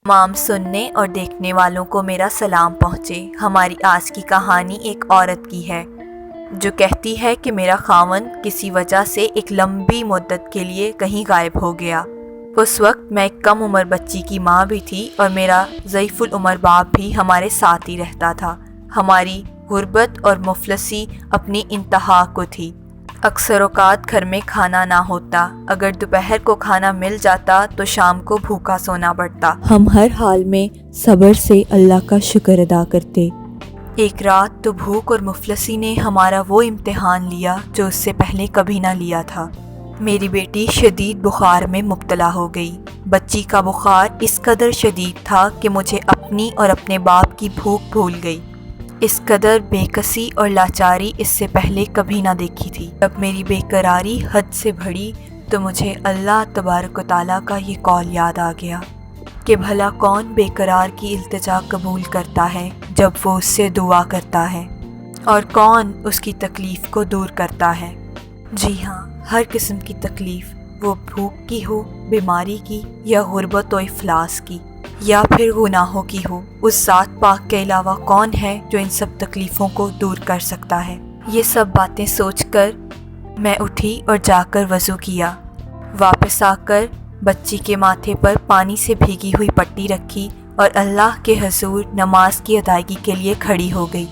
تمام سننے اور دیکھنے والوں کو میرا سلام پہنچے۔ ہماری آج کی کہانی ایک عورت کی ہے جو کہتی ہے کہ میرا خاوند کسی وجہ سے ایک لمبی مدت کے لیے کہیں غائب ہو گیا۔ اس وقت میں ایک کم عمر بچی کی ماں بھی تھی اور میرا ضعیف العمر باپ بھی ہمارے ساتھ ہی رہتا تھا۔ ہماری غربت اور مفلسی اپنی انتہا کو تھی۔ اکثر اوقات گھر میں کھانا نہ ہوتا، اگر دوپہر کو کھانا مل جاتا تو شام کو بھوکا سونا پڑتا۔ ہم ہر حال میں صبر سے اللہ کا شکر ادا کرتے۔ ایک رات تو بھوک اور مفلسی نے ہمارا وہ امتحان لیا جو اس سے پہلے کبھی نہ لیا تھا۔ میری بیٹی شدید بخار میں مبتلا ہو گئی۔ بچی کا بخار اس قدر شدید تھا کہ مجھے اپنی اور اپنے باپ کی بھوک بھول گئی۔ اس قدر بے کسی اور لاچاری اس سے پہلے کبھی نہ دیکھی تھی۔ جب میری بے قراری حد سے بڑھی تو مجھے اللہ تبارک و تعالیٰ کا یہ قول یاد آ گیا کہ بھلا کون بے قرار کی التجا قبول کرتا ہے جب وہ اس سے دعا کرتا ہے، اور کون اس کی تکلیف کو دور کرتا ہے۔ جی ہاں، ہر قسم کی تکلیف، وہ بھوک کی ہو، بیماری کی، یا غربت و افلاس کی، یا پھر گناہوں کی ہو، اس ذات پاک کے علاوہ کون ہے جو ان سب تکلیفوں کو دور کر سکتا ہے۔ یہ سب باتیں سوچ کر میں اٹھی اور جا کر وضو کیا۔ واپس آ کر بچی کے ماتھے پر پانی سے بھیگی ہوئی پٹی رکھی اور اللہ کے حضور نماز کی ادائیگی کے لیے کھڑی ہو گئی۔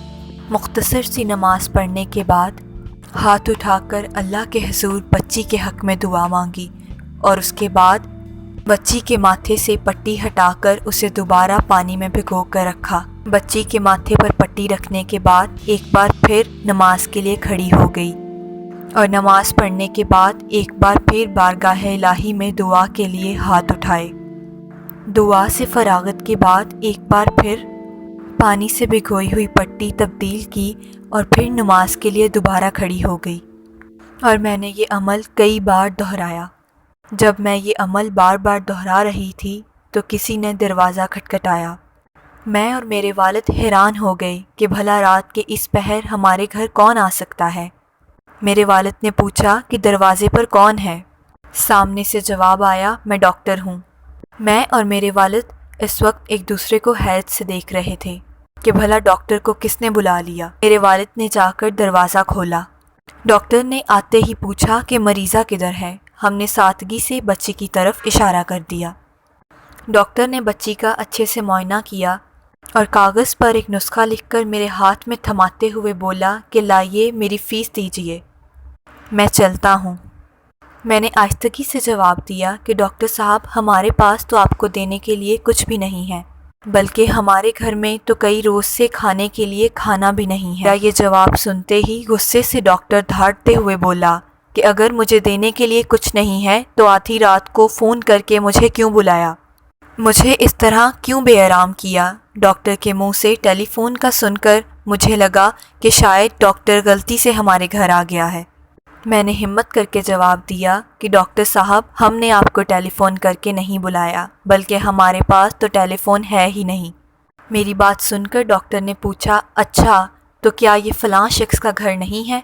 مختصر سی نماز پڑھنے کے بعد ہاتھ اٹھا کر اللہ کے حضور بچی کے حق میں دعا مانگی، اور اس کے بعد بچی کے ماتھے سے پٹی ہٹا کر اسے دوبارہ پانی میں بھگو کر رکھا۔ بچی کے ماتھے پر پٹی رکھنے کے بعد ایک بار پھر نماز کے لیے کھڑی ہو گئی، اور نماز پڑھنے کے بعد ایک بار پھر بارگاہ الہی میں دعا کے لیے ہاتھ اٹھائے۔ دعا سے فراغت کے بعد ایک بار پھر پانی سے بھگوئی ہوئی پٹی تبدیل کی اور پھر نماز کے لیے دوبارہ کھڑی ہو گئی، اور میں نے یہ عمل کئی بار دہرایا۔ جب میں یہ عمل بار بار دہرا رہی تھی تو کسی نے دروازہ کھٹکھٹایا۔ میں اور میرے والد حیران ہو گئے کہ بھلا رات کے اس پہر ہمارے گھر کون آ سکتا ہے۔ میرے والد نے پوچھا کہ دروازے پر کون ہے؟ سامنے سے جواب آیا، میں ڈاکٹر ہوں۔ میں اور میرے والد اس وقت ایک دوسرے کو حیرت سے دیکھ رہے تھے کہ بھلا ڈاکٹر کو کس نے بلا لیا۔ میرے والد نے جا کر دروازہ کھولا۔ ڈاکٹر نے آتے ہی پوچھا کہ مریضہ کدھر ہے؟ ہم نے سادگی سے بچی کی طرف اشارہ کر دیا۔ ڈاکٹر نے بچی کا اچھے سے معائنہ کیا اور کاغذ پر ایک نسخہ لکھ کر میرے ہاتھ میں تھماتے ہوئے بولا کہ لائیے میری فیس دیجیے، میں چلتا ہوں۔ میں نے آہستگی سے جواب دیا کہ ڈاکٹر صاحب، ہمارے پاس تو آپ کو دینے کے لیے کچھ بھی نہیں ہے، بلکہ ہمارے گھر میں تو کئی روز سے کھانے کے لیے کھانا بھی نہیں ہے۔ یہ جواب سنتے ہی غصے سے ڈاکٹر دھاڑتے ہوئے بولا کہ اگر مجھے دینے کے لیے کچھ نہیں ہے تو آدھی رات کو فون کر کے مجھے کیوں بلایا، مجھے اس طرح کیوں بے آرام کیا؟ ڈاکٹر کے منہ سے ٹیلی فون کا سن کر مجھے لگا کہ شاید ڈاکٹر غلطی سے ہمارے گھر آ گیا ہے۔ میں نے ہمت کر کے جواب دیا کہ ڈاکٹر صاحب، ہم نے آپ کو ٹیلی فون کر کے نہیں بلایا، بلکہ ہمارے پاس تو ٹیلی فون ہے ہی نہیں۔ میری بات سن کر ڈاکٹر نے پوچھا، اچھا تو کیا یہ فلاں شخص کا گھر نہیں ہے؟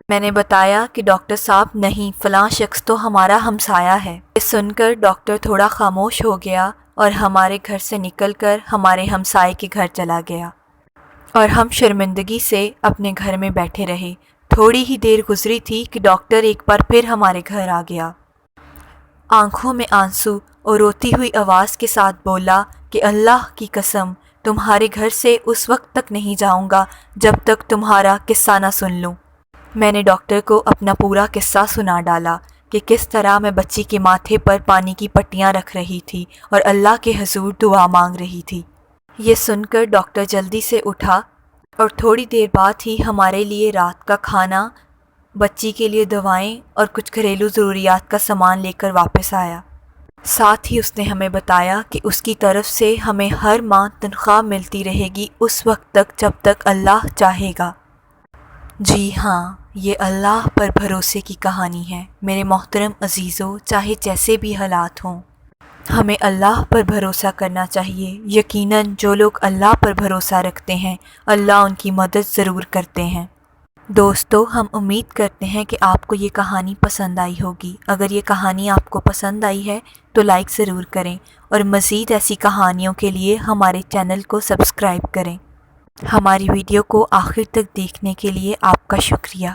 میں نے بتایا کہ ڈاکٹر صاحب نہیں، فلاں شخص تو ہمارا ہمسایہ ہے۔ یہ سن کر ڈاکٹر تھوڑا خاموش ہو گیا اور ہمارے گھر سے نکل کر ہمارے ہمسائے کے گھر چلا گیا، اور ہم شرمندگی سے اپنے گھر میں بیٹھے رہے۔ تھوڑی ہی دیر گزری تھی کہ ڈاکٹر ایک بار پھر ہمارے گھر آ گیا۔ آنکھوں میں آنسو اور روتی ہوئی آواز کے ساتھ بولا کہ اللہ کی قسم، تمہارے گھر سے اس وقت تک نہیں جاؤں گا جب تک تمہارا قصہ نہ سن لوں۔ میں نے ڈاکٹر کو اپنا پورا قصہ سنا ڈالا کہ کس طرح میں بچی کے ماتھے پر پانی کی پٹیاں رکھ رہی تھی اور اللہ کے حضور دعا مانگ رہی تھی۔ یہ سن کر ڈاکٹر جلدی سے اٹھا اور تھوڑی دیر بعد ہی ہمارے لیے رات کا کھانا، بچی کے لیے دوائیں اور کچھ گھریلو ضروریات کا سامان لے کر واپس آیا۔ ساتھ ہی اس نے ہمیں بتایا کہ اس کی طرف سے ہمیں ہر ماہ تنخواہ ملتی رہے گی اس وقت تک جب تک اللہ چاہے گا۔ جی ہاں، یہ اللہ پر بھروسے کی کہانی ہے۔ میرے محترم عزیزو، چاہے جیسے بھی حالات ہوں، ہمیں اللہ پر بھروسہ کرنا چاہیے۔ یقیناً جو لوگ اللہ پر بھروسہ رکھتے ہیں، اللہ ان کی مدد ضرور کرتے ہیں۔ دوستو، ہم امید کرتے ہیں کہ آپ کو یہ کہانی پسند آئی ہوگی۔ اگر یہ کہانی آپ کو پسند آئی ہے تو لائک ضرور کریں اور مزید ایسی کہانیوں کے لیے ہمارے چینل کو سبسکرائب کریں۔ ہماری ویڈیو کو آخر تک دیکھنے کے لیے آپ کا شکریہ۔